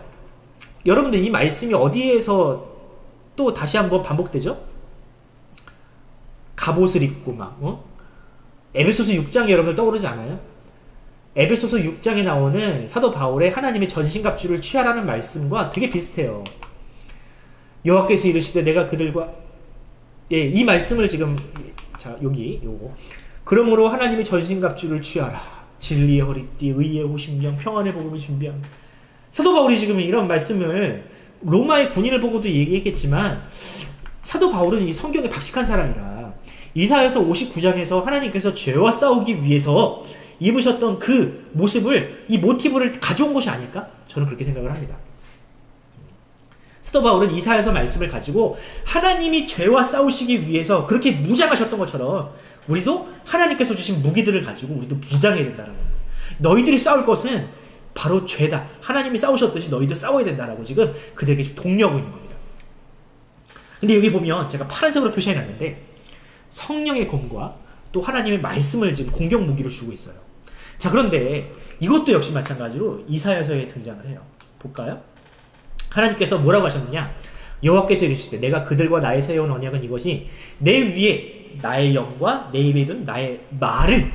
여러분들 이 말씀이 어디에서 또 다시 한번 반복되죠? 갑옷을 입고 막 에베소서 6장 여러분들 떠오르지 않아요? 에베소서 6장에 나오는 사도 바울의 하나님의 전신갑주를 취하라는 말씀과 되게 비슷해요. 여호와께서 이르시되 내가 그들과, 이 말씀을 지금, 자, 요거. 그러므로 하나님의 전신갑주를 취하라. 진리의 허리띠, 의의 호심경, 평안의 복음을 준비함. 사도 바울이 지금 이런 말씀을 로마의 군인을 보고도 얘기했겠지만, 사도 바울은 이 성경에 박식한 사람이라 이사야서 59장에서 하나님께서 죄와 싸우기 위해서 입으셨던 그 모습을, 이 모티브를 가져온 것이 아닐까? 저는 그렇게 생각을 합니다. 사도 바울은 이사야서 말씀을 가지고 하나님이 죄와 싸우시기 위해서 그렇게 무장하셨던 것처럼 우리도 하나님께서 주신 무기들을 가지고 우리도 무장해야 된다는 거예요. 너희들이 싸울 것은 바로 죄다. 하나님이 싸우셨듯이 너희도 싸워야 된다라고 지금 그들에게 독려하고 있는 겁니다. 근데 여기 보면 제가 파란색으로 표시해놨는데 성령의 검과 또 하나님의 말씀을 지금 공격 무기로 주고 있어요. 자, 그런데 이것도 역시 마찬가지로 이사야서에 등장을 해요. 볼까요? 하나님께서 뭐라고 하셨느냐? 여호와께서 이르시되 내가 그들과 나의 세운 언약은 이것이 내 위에 나의 영과 내 입에 둔 나의 말을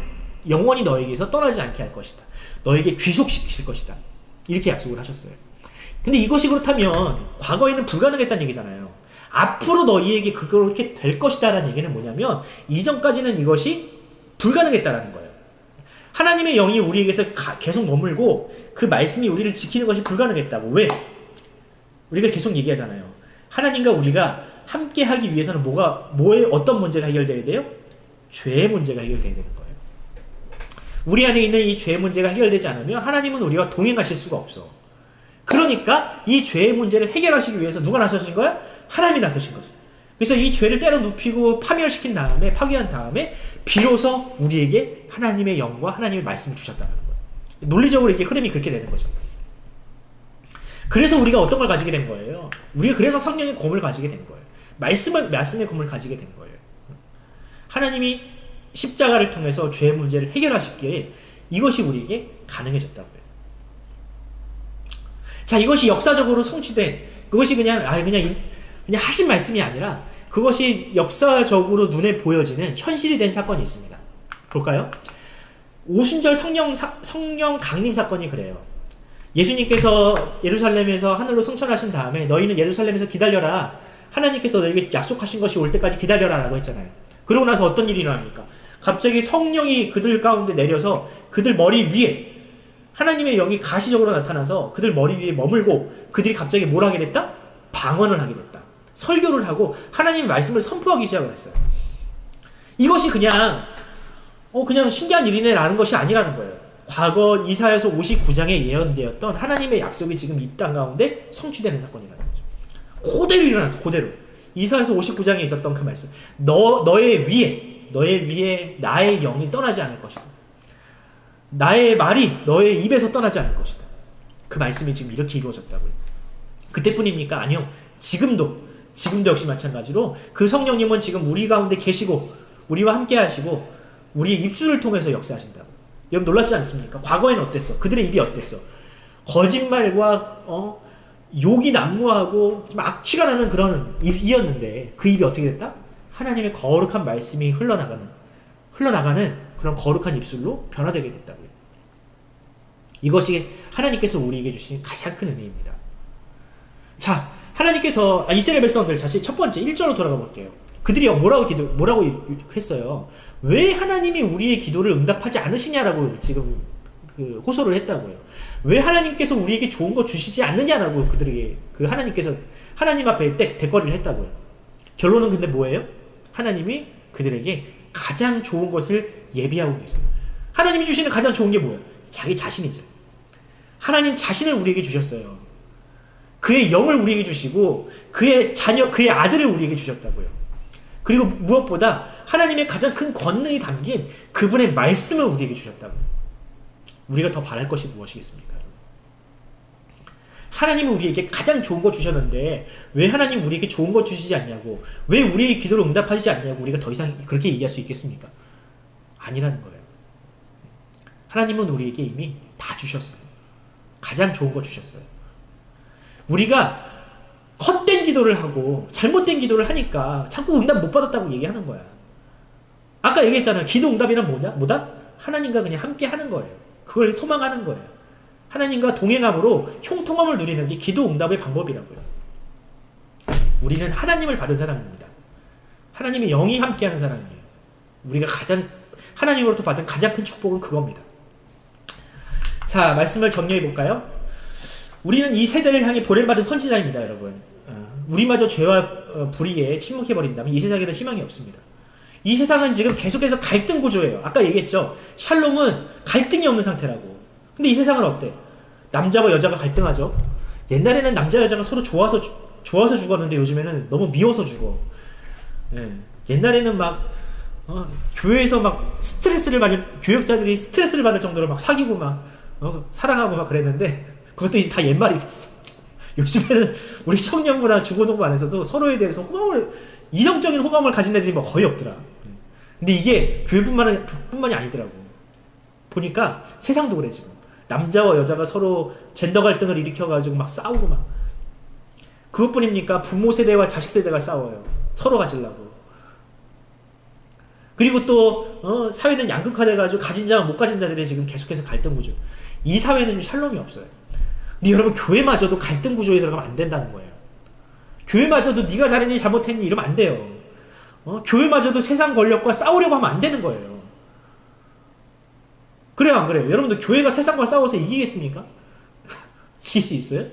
영원히 너에게서 떠나지 않게 할 것이다. 너에게 귀속시킬 것이다. 이렇게 약속을 하셨어요. 근데 이것이 그렇다면 과거에는 불가능했다는 얘기잖아요. 앞으로 너희에게 그렇게 될 것이다 라는 얘기는 뭐냐면 이전까지는 이것이 불가능했다라는 거예요. 하나님의 영이 우리에게서 계속 머물고 그 말씀이 우리를 지키는 것이 불가능했다고. 왜? 우리가 계속 얘기하잖아요. 하나님과 우리가 함께 하기 위해서는 어떤 문제가 해결돼야 돼요? 죄의 문제가 해결돼야 되는 거예요. 우리 안에 있는 이 죄의 문제가 해결되지 않으면 하나님은 우리와 동행하실 수가 없어. 그러니까 이 죄의 문제를 해결하시기 위해서 누가 나서신 거야? 하나님이 나서신 거죠. 그래서 이 죄를 때려 눕히고 파멸시킨 다음에, 파괴한 다음에 비로소 우리에게 하나님의 영과 하나님의 말씀을 주셨다는 거예요. 논리적으로 이게 흐름이 그렇게 되는 거죠. 그래서 우리가 어떤 걸 가지게 된 거예요? 우리가 그래서 성령의 검을 가지게 된 거예요. 말씀의 검을 가지게 된 거예요. 하나님이 십자가를 통해서 죄의 문제를 해결하시기에 이것이 우리에게 가능해졌다고요. 자, 이것이 역사적으로 성취된, 그것이 그냥 하신 말씀이 아니라 그것이 역사적으로 눈에 보여지는 현실이 된 사건이 있습니다. 볼까요? 오순절 성령 강림 사건이 그래요. 예수님께서 예루살렘에서 하늘로 승천하신 다음에 너희는 예루살렘에서 기다려라. 하나님께서 너에게 약속하신 것이 올 때까지 기다려라 라고 했잖아요. 그러고 나서 어떤 일이 일어납니까? 갑자기 성령이 그들 가운데 내려서 그들 머리 위에 하나님의 영이 가시적으로 나타나서 그들 머리 위에 머물고 그들이 갑자기 뭘 하게 됐다? 방언을 하게 됐다. 설교를 하고 하나님의 말씀을 선포하기 시작을 했어요. 이것이 그냥 신기한 일이네 라는 것이 아니라는 거예요. 과거 이사야서 59장에 예언되었던 하나님의 약속이 지금 이 땅 가운데 성취되는 사건이라는 거죠. 그대로 일어났어. 그대로. 이사야서 59장에 있었던 그 말씀. 너의 위에 나의 영이 떠나지 않을 것이다. 나의 말이 너의 입에서 떠나지 않을 것이다. 그 말씀이 지금 이렇게 이루어졌다고요. 그때뿐입니까? 아니요. 지금도 역시 마찬가지로 그 성령님은 지금 우리 가운데 계시고 우리와 함께 하시고 우리의 입술을 통해서 역사하신다고. 여러분 놀랍지 않습니까? 과거에는 어땠어? 그들의 입이 어땠어? 거짓말과 욕이 난무하고 악취가 나는 그런 입이었는데 그 입이 어떻게 됐다? 하나님의 거룩한 말씀이 흘러나가는 그런 거룩한 입술로 변화되게 됐다고요. 이것이 하나님께서 우리에게 주신 가장 큰 은혜입니다. 자, 하나님께서 이스라엘 백성들 다시 첫 번째 1절로 돌아가 볼게요. 그들이 뭐라고 했어요? 왜 하나님이 우리의 기도를 응답하지 않으시냐라고 지금 호소를 했다고요. 왜 하나님께서 우리에게 좋은 거 주시지 않느냐라고 그들에게 하나님께서 하나님 앞에 대거리를 했다고요. 결론은 근데 뭐예요? 하나님이 그들에게 가장 좋은 것을 예비하고 계세요. 하나님이 주시는 가장 좋은 게 뭐예요? 자기 자신이죠. 하나님 자신을 우리에게 주셨어요. 그의 영을 우리에게 주시고 그의 아들을 우리에게 주셨다고요. 그리고 무엇보다 하나님의 가장 큰 권능이 담긴 그분의 말씀을 우리에게 주셨다고요. 우리가 더 바랄 것이 무엇이겠습니까? 하나님은 우리에게 가장 좋은 거 주셨는데 왜 하나님 우리에게 좋은 거 주시지 않냐고, 왜 우리의 기도를 응답하시지 않냐고 우리가 더 이상 그렇게 얘기할 수 있겠습니까? 아니라는 거예요. 하나님은 우리에게 이미 다 주셨어요. 가장 좋은 거 주셨어요. 우리가 헛된 기도를 하고 잘못된 기도를 하니까 자꾸 응답 못 받았다고 얘기하는 거야. 아까 얘기했잖아요. 기도 응답이란 뭐다? 하나님과 그냥 함께 하는 거예요. 그걸 소망하는 거예요. 하나님과 동행함으로 형통함을 누리는 게 기도 응답의 방법이라고요. 우리는 하나님을 받은 사람입니다. 하나님의 영이 함께하는 사람이에요. 우리가 하나님으로부터 받은 가장 큰 축복은 그겁니다. 자, 말씀을 정리해 볼까요? 우리는 이 세대를 향해 보냄받은 선지자입니다, 여러분. 우리마저 죄와 불의에 침묵해버린다면 이 세상에는 희망이 없습니다. 이 세상은 지금 계속해서 갈등 구조예요. 아까 얘기했죠. 샬롬은 갈등이 없는 상태라고. 근데 이 세상은 어때? 남자와 여자가 갈등하죠. 옛날에는 남자 여자가 서로 좋아서 죽었는데 요즘에는 너무 미워서 죽어. 옛날에는 교회에서 교역자들이 스트레스를 받을 정도로 사귀고 사랑하고 그랬는데 그것도 이제 다 옛말이 됐어. 요즘에는 우리 청년부나 중고등부 안에서도 서로에 대해서 이성적인 호감을 가진 애들이 거의 없더라. 근데 이게 교회뿐만이 아니더라고. 보니까 세상도 그래, 지금. 남자와 여자가 서로 젠더 갈등을 일으켜가지고 싸우고 그것뿐입니까? 부모 세대와 자식 세대가 싸워요. 서로 가지려고. 그리고 또 사회는 양극화돼가지고 가진 자와 못 가진 자들이 지금 계속해서 갈등 구조. 이 사회는 샬롬이 없어요. 근데 여러분, 교회마저도 갈등 구조에 들어가면 안 된다는 거예요. 교회마저도 네가 잘했니 잘못했니 이러면 안 돼요. 교회마저도 세상 권력과 싸우려고 하면 안 되는 거예요. 그래요, 안 그래요? 여러분들 교회가 세상과 싸워서 이기겠습니까? 이길 수 있어요?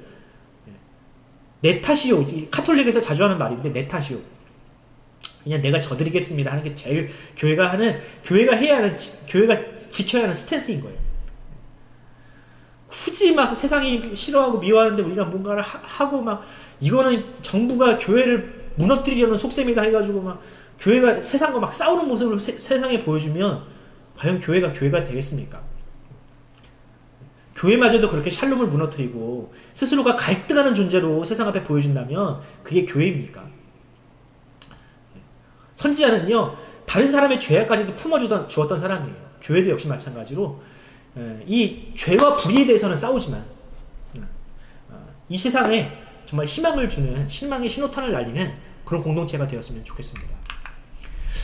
내 탓이요. 카톨릭에서 자주 하는 말인데 내 탓이요. 그냥 내가 져드리겠습니다 하는 게 제일 교회가 지켜야 하는 스탠스인 거예요. 굳이 세상이 싫어하고 미워하는데 우리가 뭔가를 하고 이거는 정부가 교회를 무너뜨리려는 속셈이다 해가지고 교회가 세상과 싸우는 모습을 세상에 보여주면 과연 교회가 되겠습니까? 교회마저도 그렇게 샬롬을 무너뜨리고 스스로가 갈등하는 존재로 세상 앞에 보여준다면 그게 교회입니까? 선지자는요, 다른 사람의 죄악까지도 품어주었던 사람이에요. 교회도 역시 마찬가지로 이 죄와 불의에 대해서는 싸우지만 이 세상에 정말 희망을 주는 희망의 신호탄을 날리는 그런 공동체가 되었으면 좋겠습니다.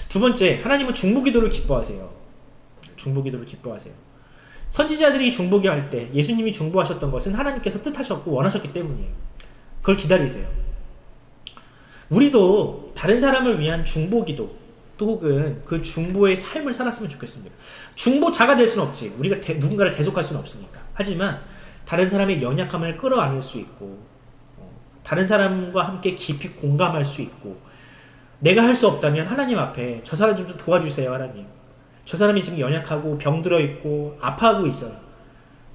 두 번째, 하나님은 중보기도를 기뻐하세요. 중보기도를 기뻐하세요. 선지자들이 중보기할 때 예수님이 중보하셨던 것은 하나님께서 뜻하셨고 원하셨기 때문이에요. 그걸 기다리세요. 우리도 다른 사람을 위한 중보기도 또 혹은 그 중보의 삶을 살았으면 좋겠습니다. 중보자가 될 수는 없지. 우리가 누군가를 대속할 수는 없으니까. 하지만 다른 사람의 연약함을 끌어안을 수 있고 다른 사람과 함께 깊이 공감할 수 있고, 내가 할 수 없다면 하나님 앞에 저 사람 좀 도와주세요 하나님. 저 사람이 지금 연약하고 병들어 있고 아파하고 있어요.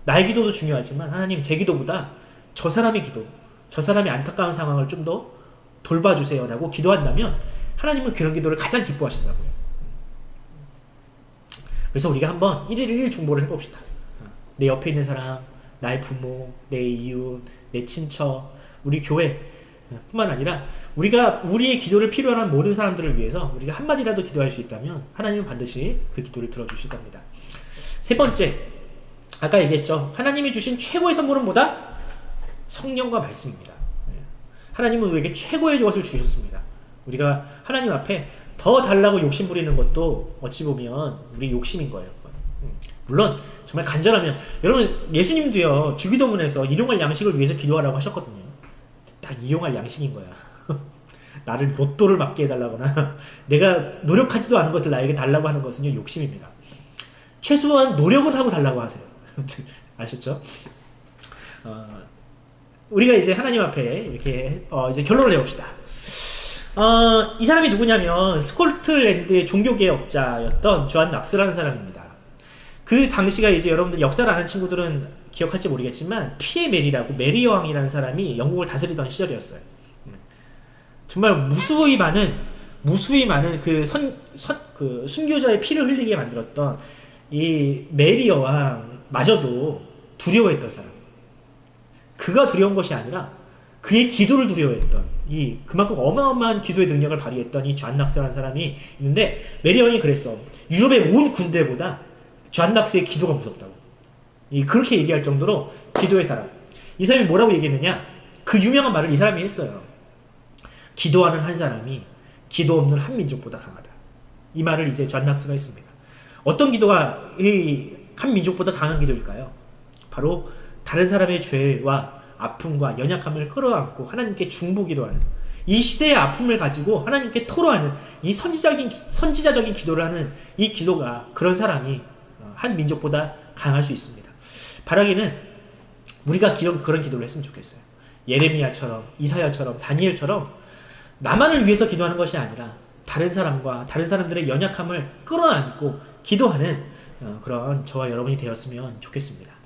나의 기도도 중요하지만 하나님 제 기도보다 저 사람의 기도, 저 사람의 안타까운 상황을 좀 더 돌봐주세요 라고 기도한다면 하나님은 그런 기도를 가장 기뻐하신다고요. 그래서 우리가 한번 1일 1일 중보를 해봅시다. 내 옆에 있는 사람, 나의 부모, 내 이웃, 내 친척, 우리 교회 뿐만 아니라 우리가 우리의 기도를 필요로 하는 모든 사람들을 위해서 우리가 한마디라도 기도할 수 있다면 하나님은 반드시 그 기도를 들어주실 겁니다. 세 번째, 아까 얘기했죠. 하나님이 주신 최고의 선물은 뭐다? 성령과 말씀입니다. 하나님은 우리에게 최고의 것을 주셨습니다. 우리가 하나님 앞에 더 달라고 욕심 부리는 것도 어찌 보면 우리 욕심인 거예요. 물론 정말 간절하면, 여러분 예수님도요 주기도문에서 일용할 양식을 위해서 기도하라고 하셨거든요. 다 일용할 양식인 거야. 나를 로또를 맞게 해달라거나 내가 노력하지도 않은 것을 나에게 달라고 하는 것은요 욕심입니다. 최소한 노력은 하고 달라고 하세요. 아셨죠? 우리가 이제 하나님 앞에 이렇게 이제 결론을 내봅시다. 이 사람이 누구냐면 스코틀랜드의 종교개혁자였던 존 낙스라는 사람입니다. 그 당시가 이제 여러분들 역사를 아는 친구들은 기억할지 모르겠지만 피에 메리라고 메리 여왕이라는 사람이 영국을 다스리던 시절이었어요. 정말 무수히 많은 그 순교자의 피를 흘리게 만들었던 이 메리 여왕마저도 두려워했던 사람. 그가 두려운 것이 아니라 그의 기도를 두려워했던, 그만큼 어마어마한 기도의 능력을 발휘했던 이 존 낙스라는 사람이 있는데, 메리 여왕이 그랬어. 유럽의 온 군대보다 존 낙스의 기도가 무섭다고. 그렇게 얘기할 정도로 기도의 사람. 이 사람이 뭐라고 얘기했느냐? 그 유명한 말을 이 사람이 했어요. 기도하는 한 사람이 기도 없는 한 민족보다 강하다. 이 말을 이제 존 낙스가 했습니다. 어떤 기도가 이 한 민족보다 강한 기도일까요? 바로 다른 사람의 죄와 아픔과 연약함을 끌어안고 하나님께 중보기도하는, 이 시대의 아픔을 가지고 하나님께 토로하는 이 선지자적인 기도를 하는 이 기도가, 그런 사람이 한 민족보다 강할 수 있습니다. 바라기는 우리가 그런 기도를 했으면 좋겠어요. 예레미야처럼, 이사야처럼, 다니엘처럼 나만을 위해서 기도하는 것이 아니라 다른 사람과 다른 사람들의 연약함을 끌어안고 기도하는 그런 저와 여러분이 되었으면 좋겠습니다.